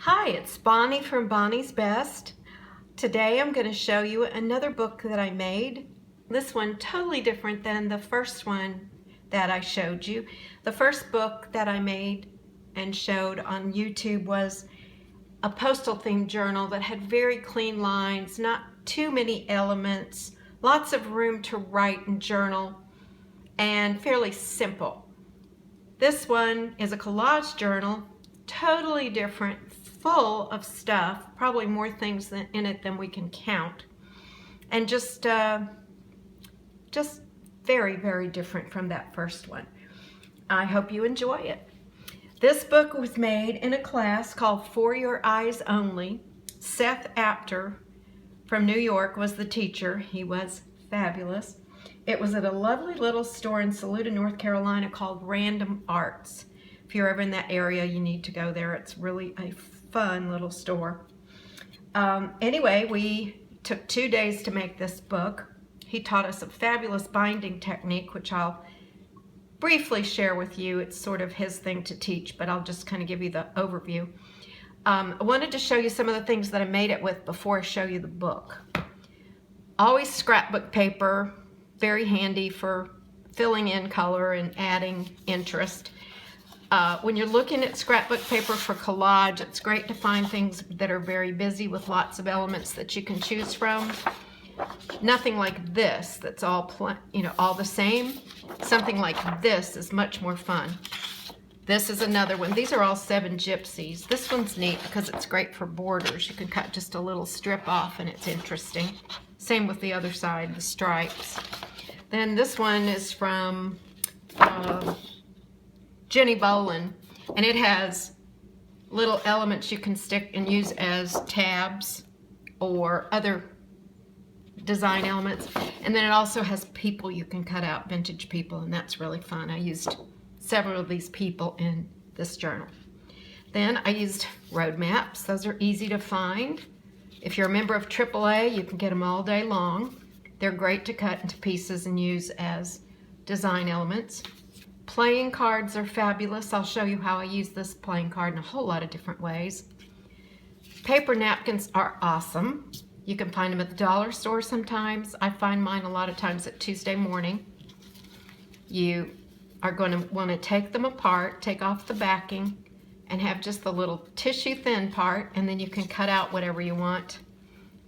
Hi, it's Bonnie from Bonnie's Best. Today I'm going to show you another book that I made. This one totally different than the first one that I showed you. The first book that I made and showed on YouTube was a postal themed journal that had very clean lines, not too many elements, lots of room to write and journal, and fairly simple. This one is a collage journal, totally different, full of stuff, probably more things in it than we can count, and just very, very different from that first one. I hope you enjoy it. This book was made in a class called For Your Eyes Only. Seth Apter from New York was the teacher. He was fabulous. It was at a lovely little store in Saluda, North Carolina called Random Arts. If you're ever in that area, you need to go there. It's really a fun little store. Anyway, we took 2 days to make this book. He taught us a fabulous binding technique, which I'll briefly share with you. It's sort of his thing to teach, but I'll just kind of give you the overview. I wanted to show you some of the things that I made it with before I show you the book. Always scrapbook paper, very handy for filling in color and adding interest. When you're looking at scrapbook paper for collage, it's great to find things that are very busy with lots of elements that you can choose from. Nothing like this that's all all the same. Something like this is much more fun. This is another one. These are all 7 gypsies. This one's neat because it's great for borders. You can cut just a little strip off and it's interesting. Same with the other side, the stripes. Then this one is from Jenny Bolin, and it has little elements you can stick and use as tabs or other design elements. And then it also has people you can cut out, vintage people, and that's really fun. I used several of these people in this journal. Then I used road maps. Those are easy to find. If you're a member of AAA, you can get them all day long. They're great to cut into pieces and use as design elements. Playing cards are fabulous. I'll show you how I use this playing card in a whole lot of different ways. Paper napkins are awesome. You can find them at the dollar store sometimes. I find mine a lot of times at Tuesday morning. You are going to want to take them apart, take off the backing, and have just the little tissue thin part, and then you can cut out whatever you want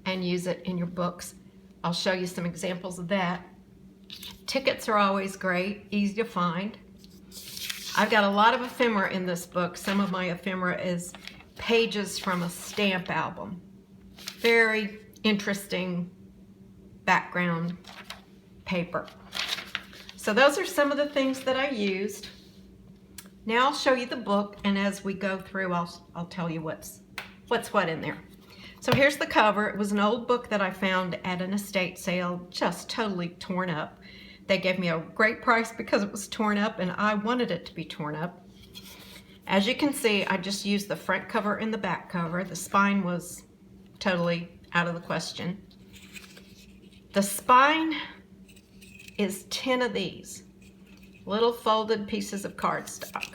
and use it in your books. I'll show you some examples of that. Tickets are always great, easy to find. I've got a lot of ephemera in this book. Some of my ephemera is pages from a stamp album. Very interesting background paper. So those are some of the things that I used. Now I'll show you the book, and as we go through, I'll tell you what's what in there. So here's the cover. It was an old book that I found at an estate sale, just totally torn up. They gave me a great price because it was torn up, and I wanted it to be torn up. As you can see, I just used the front cover and the back cover. The spine was totally out of the question. The spine is 10 of these little folded pieces of cardstock.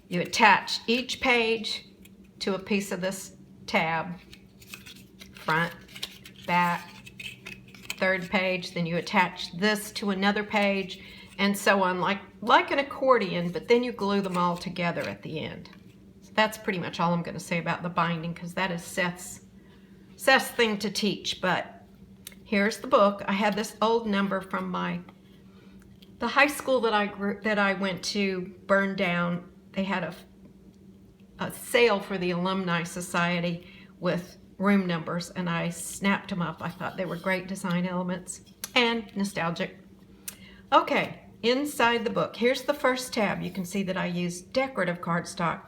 You attach each page to a piece of this tab, front, back, third page, then you attach this to another page, and so on, like an accordion, but then you glue them all together at the end. So that's pretty much all I'm going to say about the binding, because that is Seth's thing to teach. But here's the book. I had this old number from the high school that I went to burned down. They had a sale for the Alumni Society with room numbers, and I snapped them up. I thought they were great design elements and nostalgic. Okay, inside the book, here's the first tab. You can see that I used decorative cardstock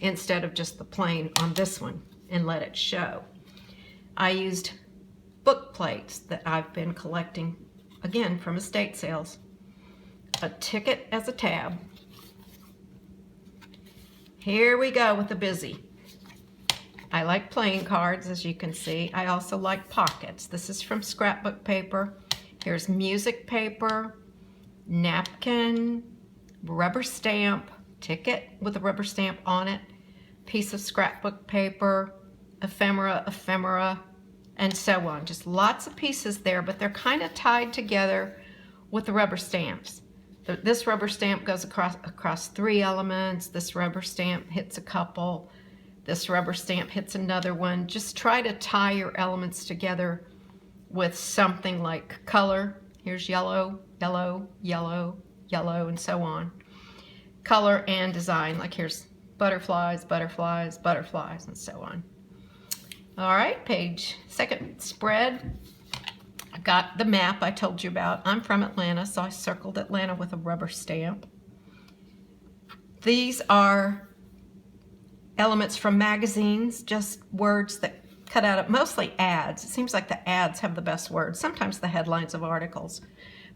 instead of just the plain on this one and let it show. I used book plates that I've been collecting, again, from estate sales. A ticket as a tab. Here we go with the busy. I like playing cards, as you can see. I also like pockets. This is from scrapbook paper. Here's music paper, napkin, rubber stamp, ticket with a rubber stamp on it, piece of scrapbook paper, ephemera, and so on. Just lots of pieces there, but they're kind of tied together with the rubber stamps. This rubber stamp goes across 3 elements. This rubber stamp hits a couple. This rubber stamp hits another one. Just try to tie your elements together with something like color. Here's yellow, yellow, yellow, yellow, and so on. Color and design, like here's butterflies, butterflies, butterflies, and so on. All right, second spread. I got the map I told you about. I'm from Atlanta, so I circled Atlanta with a rubber stamp. These are elements from magazines, just words that cut out of, mostly ads. It seems like the ads have the best words, sometimes the headlines of articles,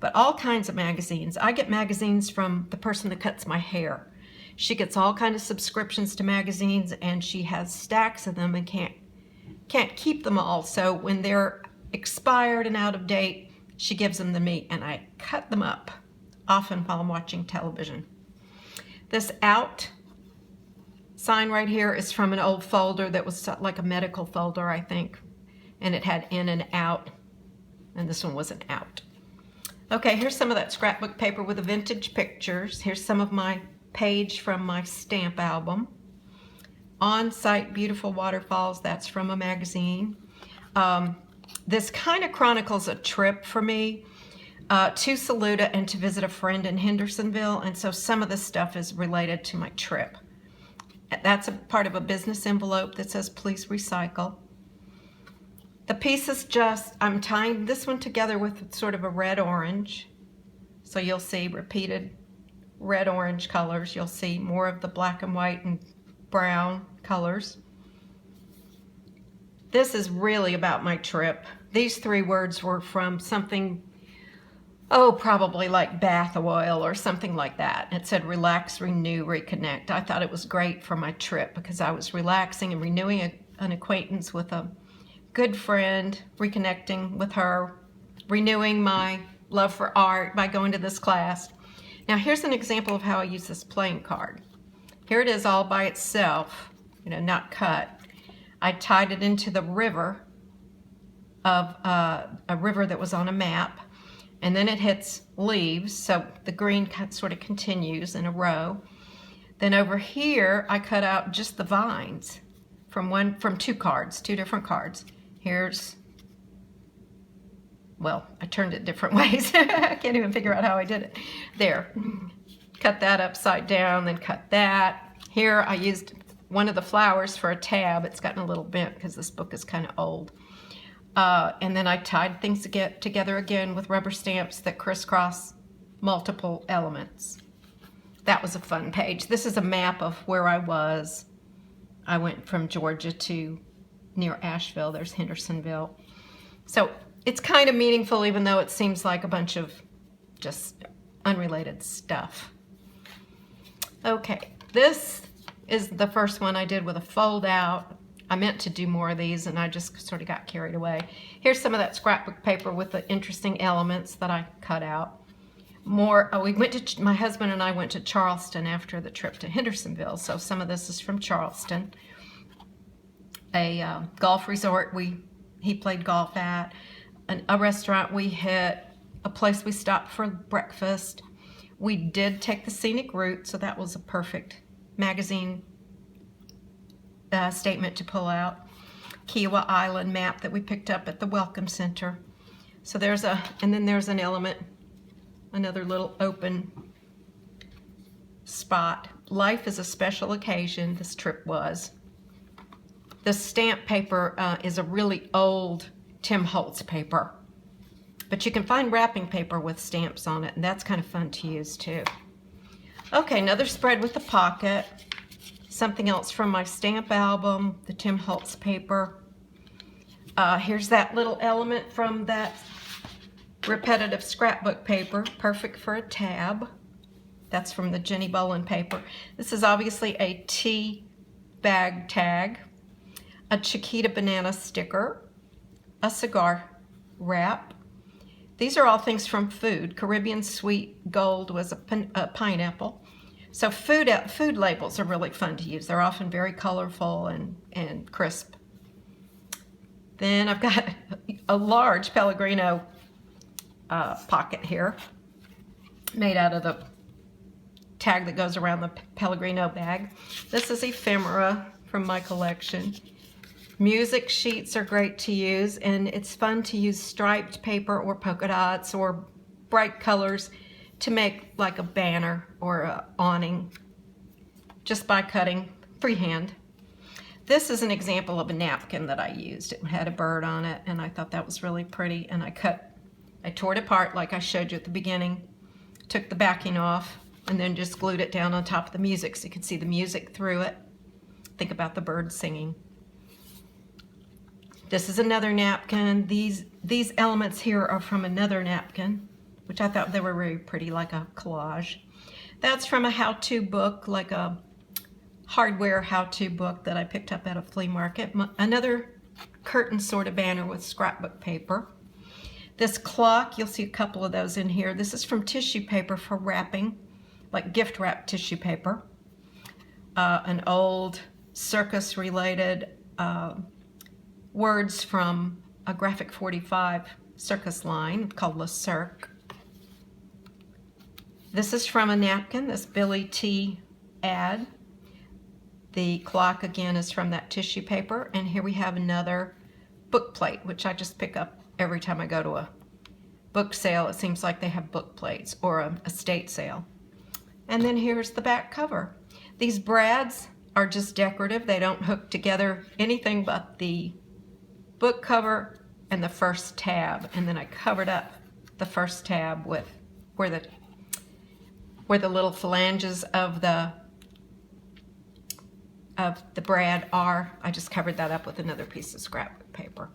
but all kinds of magazines. I get magazines from the person that cuts my hair. She gets all kinds of subscriptions to magazines, and she has stacks of them and can't keep them all. So when they're expired and out of date, she gives them to me, and I cut them up, often while I'm watching television. This out sign right here is from an old folder that was like a medical folder, I think, and it had in and out, and this one wasn't out. Okay, here's some of that scrapbook paper with the vintage pictures. Here's some of my page from my stamp album. On-site beautiful waterfalls, that's from a magazine. This kind of chronicles a trip for me to Saluda and to visit a friend in Hendersonville, and so some of this stuff is related to my trip. That's a part of a business envelope that says please recycle. The piece is just, I'm tying this one together with sort of a red-orange, so you'll see repeated red-orange colors. You'll see more of the black and white and brown colors. This is really about my trip. These 3 words were from something, probably like bath oil or something like that. It said relax, renew, reconnect. I thought it was great for my trip because I was relaxing and renewing an acquaintance with a good friend, reconnecting with her, renewing my love for art by going to this class. Now here's an example of how I use this playing card. Here it is all by itself, not cut. I tied it into the river of a river that was on a map, and then it hits leaves, so the green sort of continues in a row. Then over here, I cut out just the vines from 2 cards, 2 different cards. Here's, well, I turned it different ways. I can't even figure out how I did it. There, cut that upside down, then cut that. Here I used one of the flowers for a tab. It's gotten a little bent because this book is kind of old. And then I tied things together again with rubber stamps that crisscross multiple elements. That was a fun page. This is a map of where I was. I went from Georgia to near Asheville. There's Hendersonville. So it's kind of meaningful, even though it seems like a bunch of just unrelated stuff. Okay, this is the first one I did with a fold out. I meant to do more of these and I just sort of got carried away. Here's some of that scrapbook paper with the interesting elements that I cut out. My husband and I went to Charleston after the trip to Hendersonville, so some of this is from Charleston. A golf resort he played golf at, a restaurant we hit, a place we stopped for breakfast. We did take the scenic route, so that was a perfect magazine statement to pull out. Kiowa Island map that we picked up at the Welcome Center. So and then there's an element, another little open spot. Life is a special occasion, this trip was. The stamp paper is a really old Tim Holtz paper, but you can find wrapping paper with stamps on it, and that's kind of fun to use too. Okay, another spread with a pocket. Something else from my stamp album, the Tim Holtz paper. Here's that little element from that repetitive scrapbook paper, perfect for a tab. That's from the Jenny Bolin paper. This is obviously a tea bag tag, a Chiquita banana sticker, a cigar wrap. These are all things from food. Caribbean Sweet Gold was a pineapple. So food labels are really fun to use. They're often very colorful and crisp. Then I've got a large Pellegrino pocket here, made out of the tag that goes around the Pellegrino bag. This is ephemera from my collection. Music sheets are great to use, and it's fun to use striped paper or polka dots or bright colors to make like a banner or an awning just by cutting freehand. This is an example of a napkin that I used. It had a bird on it, and I thought that was really pretty, and I tore it apart like I showed you at the beginning, took the backing off, and then just glued it down on top of the music so you could see the music through it. Think about the bird singing. This is another napkin. These elements here are from another napkin, which I thought they were very pretty, like a collage. That's from a how-to book, like a hardware how-to book that I picked up at a flea market. Another curtain sort of banner with scrapbook paper. This clock, you'll see a couple of those in here. This is from tissue paper for wrapping, like gift wrap tissue paper. An old circus-related words from a Graphic 45 circus line called Le Cirque. This is from a napkin, this Billy T ad. The clock again is from that tissue paper, and here we have another book plate, which I just pick up every time I go to a book sale. It seems like they have book plates, or a estate sale. And then here's the back cover. These brads are just decorative. They don't hook together anything but the book cover and the first tab, and then I covered up the first tab with where the little phalanges of the brad are. I just covered that up with another piece of scrapbook paper.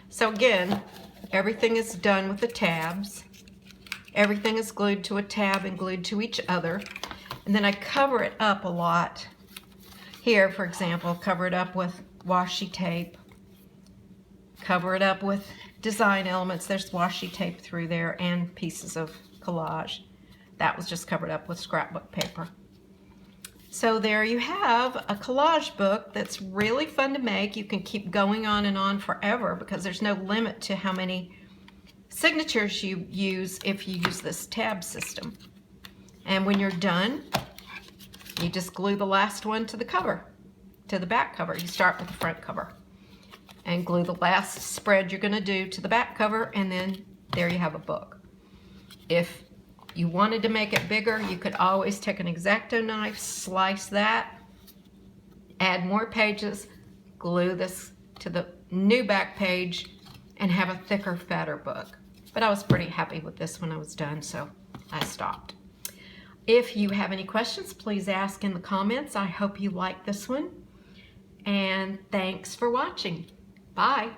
So again, everything is done with the tabs. Everything is glued to a tab and glued to each other, and then I cover it up a lot. Here, for example, cover it up with washi tape. Cover it up with design elements. There's washi tape through there and pieces of collage. That was just covered up with scrapbook paper. So there you have a collage book that's really fun to make. You can keep going on and on forever because there's no limit to how many signatures you use if you use this tab system. And when you're done, you just glue the last one to the cover, to the back cover. You start with the front cover and glue the last spread you're going to do to the back cover, and then there you have a book. If you wanted to make it bigger, you could always take an X-Acto knife, slice that, add more pages, glue this to the new back page, and have a thicker, fatter book. But I was pretty happy with this when I was done, so I stopped. If you have any questions, please ask in the comments. I hope you like this one, and thanks for watching. Bye.